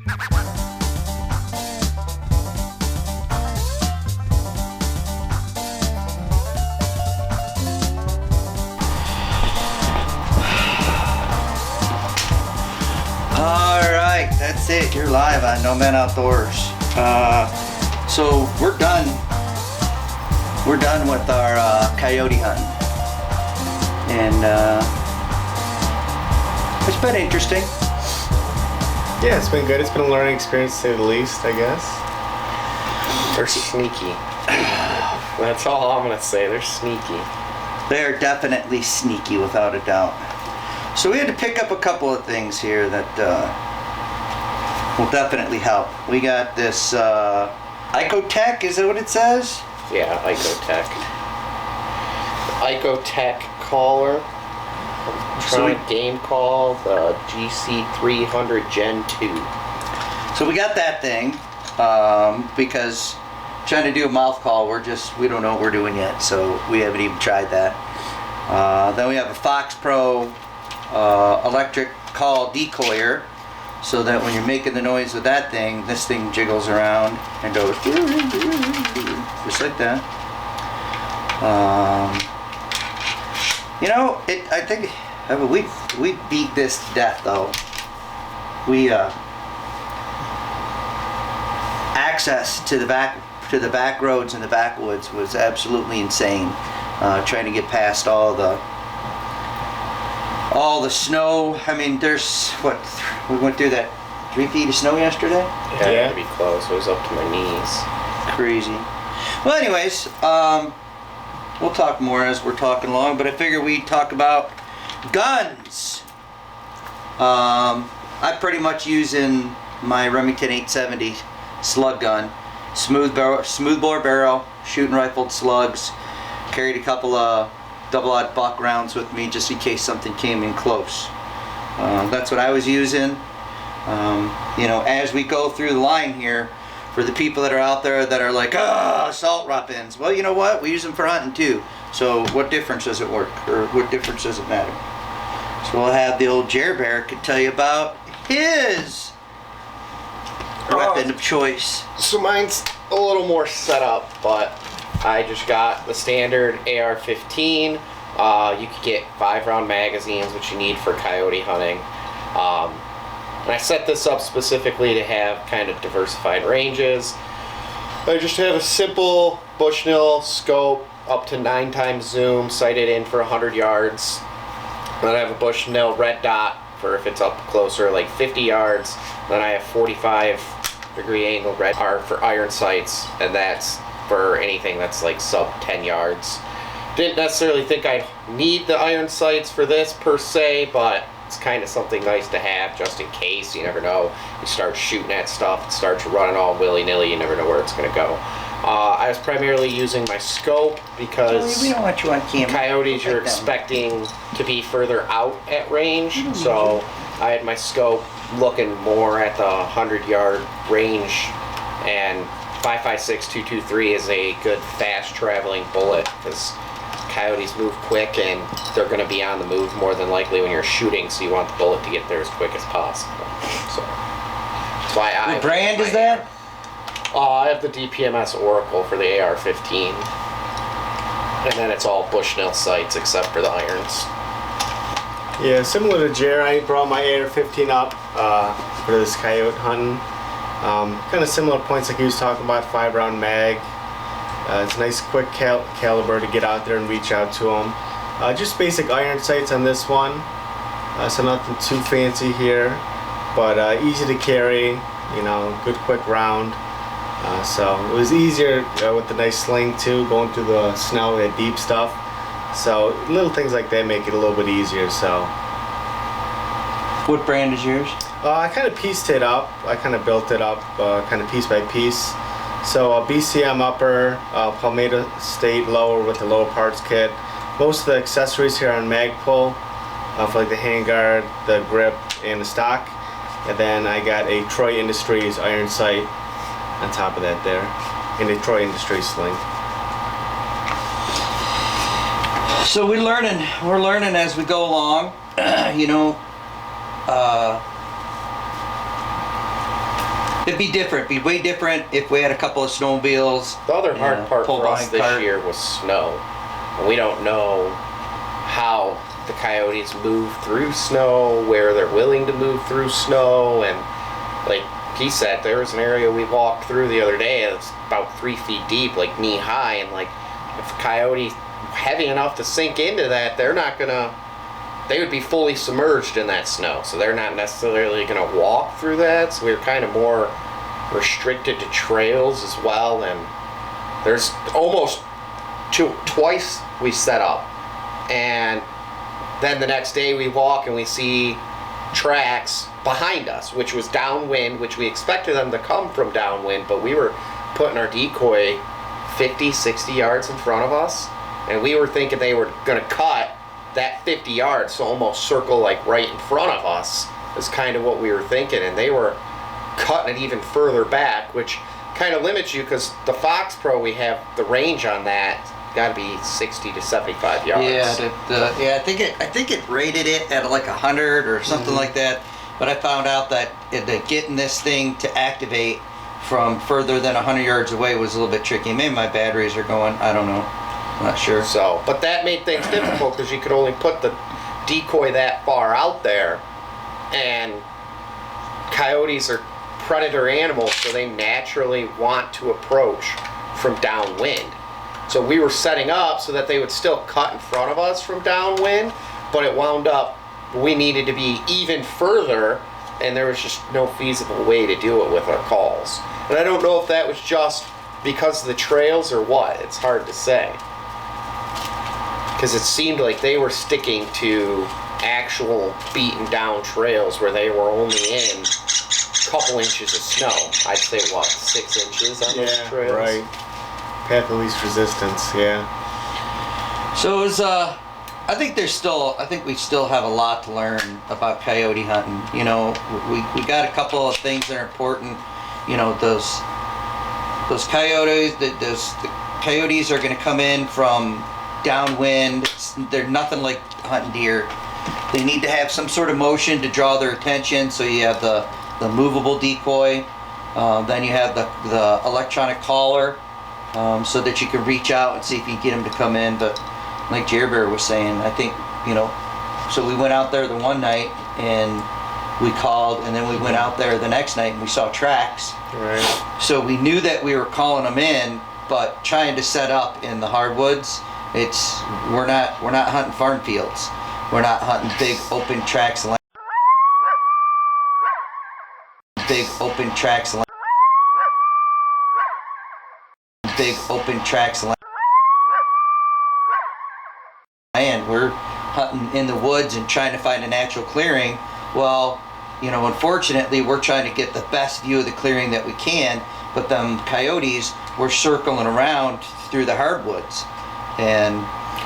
Alright, that's it. You're live on Nomad Outdoors. So we're done. We're done with our coyote hunt. And it's been interesting. Yeah, it's been good. It's been a learning experience to say the least, I guess. They're sneaky. That's all I'm gonna say. They're sneaky. They're definitely sneaky, without a doubt. So we had to pick up a couple of things here that will definitely help. We got this Icotech, is that what it says? Yeah, Icotech. Icotech caller. Electronic game call, the GC300 Gen 2. So we got that thing because trying to do a mouth call, we don't know what we're doing yet, so we haven't even tried that. Then we have a Fox Pro electric call decoyer, so that when you're making the noise with that thing, this thing jiggles around and goes just like that. You know, I think we beat this to death though. We access to the back roads and the backwoods was absolutely insane. Trying to get past all the snow. I mean, there's what we went through that 3 feet of snow yesterday. Yeah, it had to be close. It was up to my knees. Crazy. Well, anyways, we'll talk more as we're talking along, but I figure we'd talk about guns. I'm pretty much using my Remington 870 slug gun, smooth bore barrel, shooting rifled slugs. Carried a couple of double-aught buck rounds with me just in case something came in close. That's what I was using. You know, as we go through the line here, for the people that are out there that are like, assault weapons. Well, you know what? We use them for hunting too. So what difference does it work, or what difference does it matter? So we'll have the old Jer Bear could tell you about his weapon of choice. So mine's a little more set up, but I just got the standard AR-15. You could get 5-round magazines, which you need for coyote hunting. And I set this up specifically to have kind of diversified ranges. I just have a simple Bushnell scope up to 9x zoom, sighted in for 100 yards. Then I have a Bushnell red dot for if it's up closer, like 50 yards. Then I have 45-degree angle red R for iron sights, and that's for anything that's like sub 10 yards. Didn't necessarily think I need the iron sights for this per se, but it's kind of something nice to have just in case. You never know. You start shooting at stuff, it starts running all willy-nilly, you never know where it's going to go. I was primarily using my scope because we don't want you on camera. Coyotes you're expecting to be further out at range, so I had my scope looking more at the 100-yard range, and 5.56 223 is a good fast traveling bullet because coyotes move quick and they're going to be on the move more than likely when you're shooting, so you want the bullet to get there as quick as possible. So that's why What brand is that? I have the DPMS Oracle for the AR-15, and then it's all Bushnell sights except for the irons. Yeah, similar to Jer, I brought my AR-15 up for this coyote hunting. Kind of similar points like he was talking about, 5-round mag. It's a nice quick caliber to get out there and reach out to them. Just basic iron sights on this one, so nothing too fancy here, but easy to carry, you know, good quick round. So it was easier with the nice sling too, going through the snow, that deep stuff. So little things like that make it a little bit easier. So What brand is yours? I kind of pieced it up. I kind of built it up kind of piece by piece. So BCM upper, Palmetto State lower with the lower parts kit. Most of the accessories here are on Magpul, for like the handguard, the grip, and the stock. And then I got a Troy Industries iron sight on top of that there, and a Troy Industries sling. So we're learning as we go along. You know, It'd be different. It'd be way different if we had a couple of snowmobiles. The other hard part pull for us behind this cart. year was snow. And we don't know how the coyotes move through snow, where they're willing to move through snow, and like he said, there was an area we walked through the other day that's about 3 feet deep, like knee high, and like if a coyote heavy enough to sink into that, they would be fully submerged in that snow, so they're not necessarily gonna walk through that. So we're kind of more restricted to trails as well, and there's almost twice we set up, and then the next day we walk and we see tracks behind us, which was downwind, which we expected them to come from downwind, but we were putting our decoy 50, 60 yards in front of us, and we were thinking they were going to cut that 50 yards, so almost circle like right in front of us is kind of what we were thinking, and they were cutting it even further back, which kind of limits you, because the Fox Pro, we have the range on that got to be 60 to 75 yards. Yeah, I think it rated it at like 100 or something like that. But I found out that getting this thing to activate from further than 100 yards away was a little bit tricky. Maybe my batteries are going. I don't know. I'm not sure. So, but that made things difficult because you could only put the decoy that far out there, and coyotes are predator animals, so they naturally want to approach from downwind. So we were setting up so that they would still cut in front of us from downwind, but it wound up we needed to be even further, and there was just no feasible way to do it with our calls. And I don't know if that was just because of the trails or what. It's hard to say. Because it seemed like they were sticking to actual beaten down trails where they were only in a couple inches of snow. I'd say, 6 inches on those trails? Right. Path of least resistance, yeah. So it was, I think we still have a lot to learn about coyote hunting. You know, we got a couple of things that are important. You know, those coyotes, the coyotes are going to come in from downwind. They're nothing like hunting deer. They need to have some sort of motion to draw their attention. So you have the movable decoy. Then you have the electronic caller, so that you can reach out and see if you can get them to come in. But like Jerbear was saying, I think, you know, so we went out there the one night and we called, and then we went out there the next night and we saw tracks. Right. So we knew that we were calling them in, but trying to set up in the hardwoods, we're not hunting farm fields. We're not hunting big open tracks. Big open tracks. Big open tracks. And we're hunting in the woods and trying to find a natural clearing. Well, you know, unfortunately, we're trying to get the best view of the clearing that we can, but them coyotes were circling around through the hardwoods, and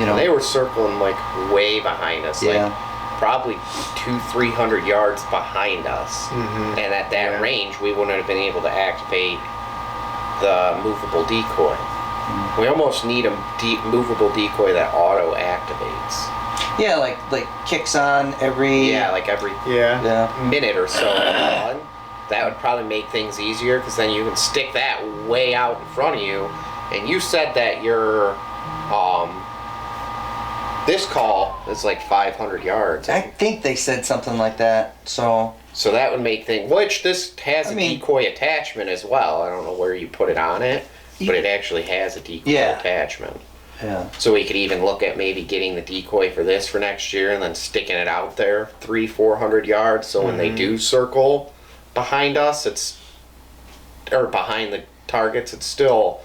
you know, they were circling like way behind us, like probably 200-300 yards behind us. Mm-hmm. And at that range, we wouldn't have been able to activate the movable decoy. We almost need a movable decoy that auto activates. Yeah, like kicks on every minute or so. That would probably make things easier, because then you can stick that way out in front of you. And you said that your this call is like 500 yards. I think they said something like that. So that would make things. Which this has a decoy attachment as well. I don't know where you put it on it, but it actually has a decoy attachment. Yeah. So we could even look at maybe getting the decoy for this for next year and then sticking it out there 300-400 yards. So when they do circle behind us, or behind the targets, it's still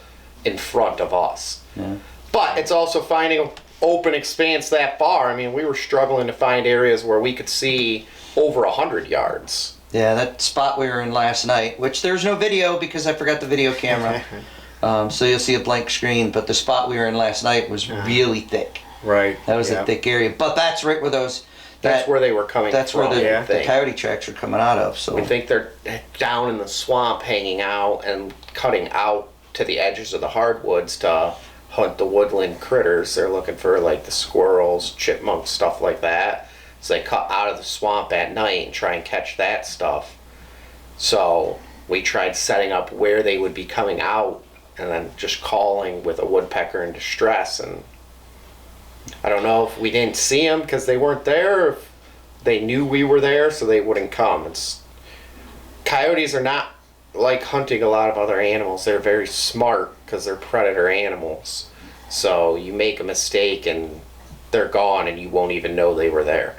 in front of us. Yeah. But it's also finding an open expanse that far. I mean, we were struggling to find areas where we could see over 100 yards. Yeah, that spot we were in last night, which there's no video because I forgot the video camera. So you'll see a blank screen, but the spot we were in last night was really thick. Right. That was a thick area. But that's right where that's where they were coming that's from. That's where the coyote tracks are coming out of. So I think they're down in the swamp hanging out and cutting out to the edges of the hardwoods to hunt the woodland critters. They're looking for like the squirrels, chipmunks, stuff like that. So they cut out of the swamp at night and try and catch that stuff. So we tried setting up where they would be coming out and then just calling with a woodpecker in distress. And I don't know if we didn't see them because they weren't there, or if they knew we were there so they wouldn't come. Coyotes are not like hunting a lot of other animals. They're very smart because they're predator animals. So you make a mistake and they're gone and you won't even know they were there.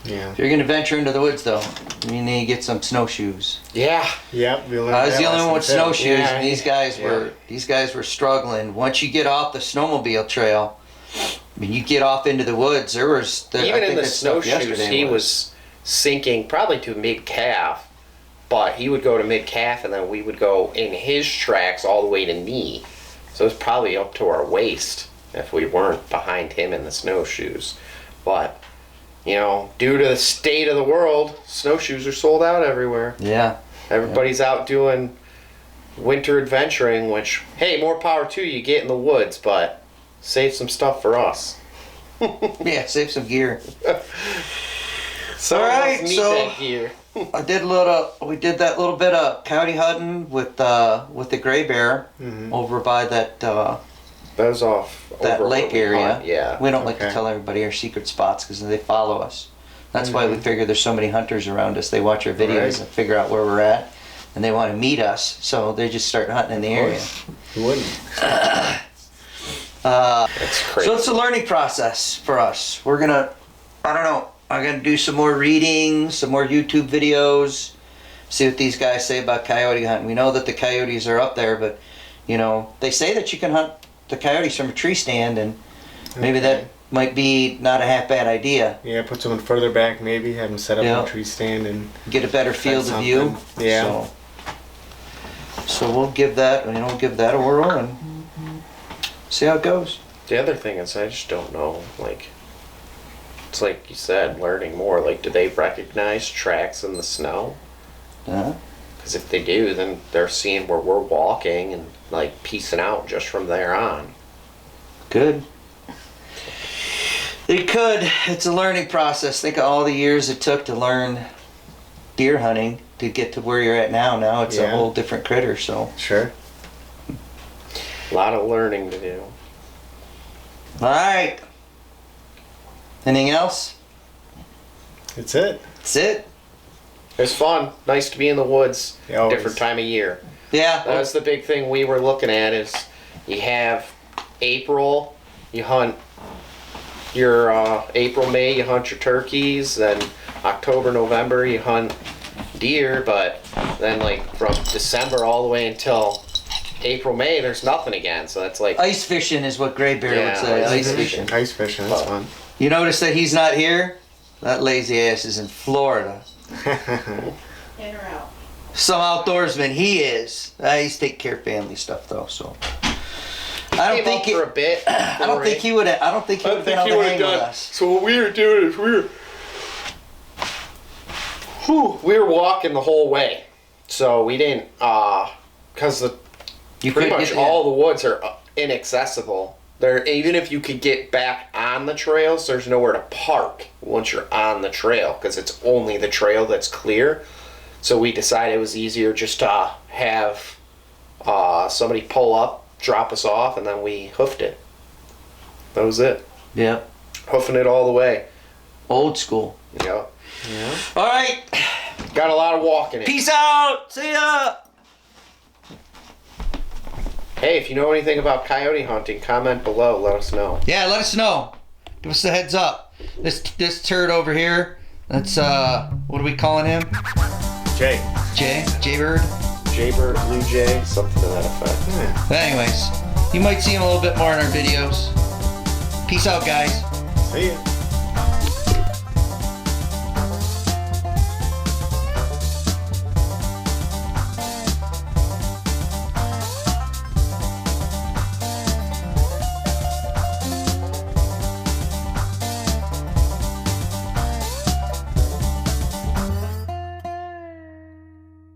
Yeah. If you're gonna venture into the woods, though, you need to get some snowshoes. Yeah. Yep. I was the only one with snowshoes, Yeah, and these guys were struggling. Once you get off the snowmobile trail, when you get off into the woods, Even in the snowshoes, he was sinking probably to mid-calf, but he would go to mid-calf and then we would go in his tracks all the way to knee. So it was probably up to our waist if we weren't behind him in the snowshoes. But, you know, due to the state of the world, snowshoes are sold out everywhere. Yeah. Everybody's out doing winter adventuring, which, hey, more power to you, get in the woods, but save some stuff for us. Yeah, save some gear. Some All of us right, need so that gear. we did that little bit of coyote hunting with the gray bear over by that That was off that over lake where we area. hunt, yeah. We don't like to Okay. tell everybody our secret spots because they follow us. That's why we figure there's so many hunters around us. They watch our videos Right. and figure out where we're at, and they want to meet us. So they just start hunting in the area. Who wouldn't? That's crazy. So it's a learning process for us. We're gonna, I don't know, I'm gonna do some more reading, some more YouTube videos, see what these guys say about coyote hunting. We know that the coyotes are up there, but you know, they say that you can hunt the coyotes from a tree stand, and maybe that might be not a half bad idea. Yeah, put someone further back, maybe have them set up Yeah. a tree stand and Get a better field of view. something. Yeah. So we'll give that, a whirl and see how it goes. The other thing is, I just don't know, like, it's like you said, learning more. Like, do they recognize tracks in the snow? Uh-huh. Because if they do, then they're seeing where we're walking and, like, piecing out just from there on. Good. They could. It's a learning process. Think of all the years it took to learn deer hunting to get to where you're at now. Now it's a Yeah. whole different critter. So, sure. A lot of learning to do. all right. Anything else? That's it. That's it. It was fun. Nice to be in the woods. Yeah, always. Different time of year. Yeah. That was the big thing we were looking at is you have April, you hunt your April, May, you hunt your turkeys, then October, November, you hunt deer, but then like from December all the way until April, May, there's nothing again. So that's like, Ice fishing is what Gray Bear would Yeah, say. ice Ice fishing. fishing. Ice fishing, that's fun. You notice that he's not here? That lazy ass is in Florida. In or out? Some outdoorsman he is. He's taking care of family stuff though. So I don't came think up for a bit. I don't think he would. I don't think he would have been able to hang with us. So what we were doing is we were walking the whole way. So we didn't, because You pretty couldn't much get all the woods are inaccessible. There, even if you could get back on the trails, there's nowhere to park once you're on the trail because it's only the trail that's clear. So we decided it was easier just to have somebody pull up, drop us off, and then we hoofed it. That was it. Yeah. Hoofing it all the way. Old school. Yeah. Yeah. All right. Got a lot of walking in. Peace out. See ya. Hey, if you know anything about coyote hunting, comment below. Let us know. Yeah, let us know. Give us a heads up. This turd over here. That's what are we calling him? Jay. Jaybird. Jaybird, blue jay, something to that effect. Yeah. But anyways, you might see him a little bit more in our videos. Peace out, guys. See ya.